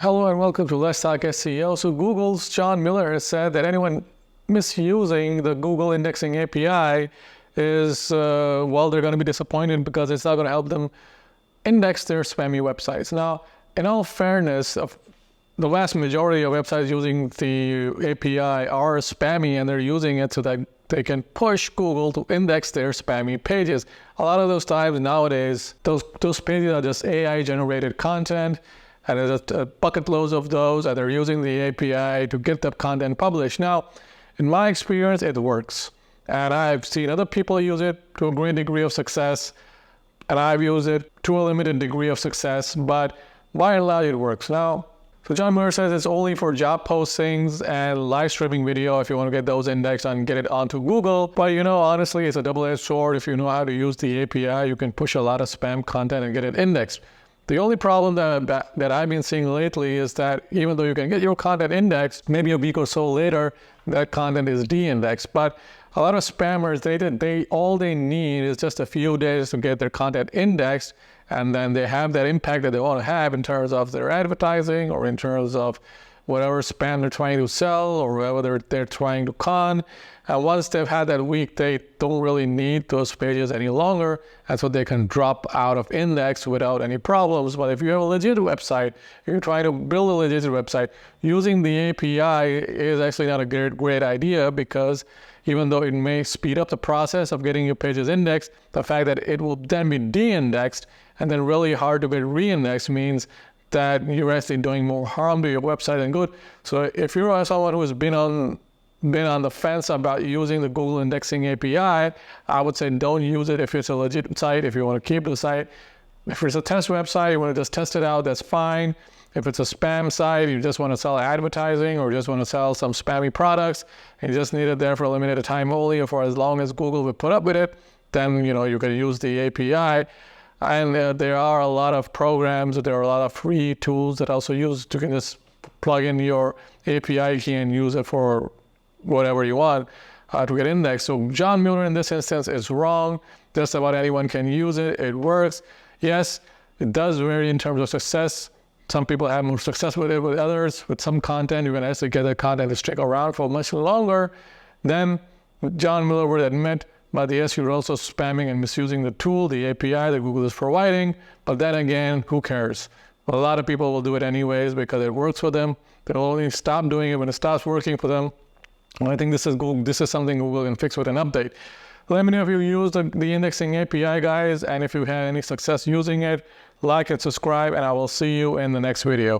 Hello and welcome to Blackhat SEOs. So Google's John Miller has said that anyone misusing the Google indexing API is, well, they're going to be disappointed because it's not going to help them index their spammy websites. Now, in all fairness, the vast majority of websites using the API are spammy, and they're using it so that they can push Google to index their spammy pages. A lot of those times nowadays, those pages are just AI generated content, and there's a bucket loads of those, and they're using the API to get the content published. Now, in my experience, it works. And I've seen other people use it to a great degree of success, and I've used it to a limited degree of success, but by and large, it works. Now, so John Miller says it's only for job postings and live streaming video if you want to get those indexed and get it onto Google. But honestly, it's a double-edged sword. If you know how to use the API, you can push a lot of spam content and get it indexed. The only problem that I've been seeing lately is that even though you can get your content indexed, maybe a week or so later, that content is de-indexed. But a lot of spammers, all they need is just a few days to get their content indexed, and then they have that impact that they want to have in terms of their advertising or in terms of whatever spam they're trying to sell or whatever they're trying to con. And once they've had that week, they don't really need those pages any longer, and so they can drop out of index without any problems. But if you have a legit website, you're trying to build a legit website, using the API is actually not a great idea, because even though it may speed up the process of getting your pages indexed, the fact that it will then be de-indexed and then really hard to get re-indexed means that you're actually doing more harm to your website than good. So if you're someone who has been on the fence about using the Google indexing API, I would say don't use it if it's a legit site, if you want to keep the site. If it's a test website, you want to just test it out, that's fine. If it's a spam site, you just want to sell advertising or just want to sell some spammy products, and you just need it there for a limited time only, or for as long as Google will put up with it, then you can use the API. And there are a lot of programs, there are a lot of free tools that also you can just plug in your API key and use it for whatever you want to get indexed. So John Miller in this instance is wrong. Just about anyone can use it. It works. Yes, it does vary in terms of success. Some people have more success with it with others. With some content, you can actually get the content to stick around for much longer than John Miller would admit. But yes, you're also spamming and misusing the tool, the API that Google is providing. But then again, who cares? A lot of people will do it anyways because it works for them. They'll only stop doing it when it stops working for them. And I think this is something Google can fix with an update. Let me know if you use the indexing API, guys, and if you had any success using it. Like and subscribe, and I will see you in the next video.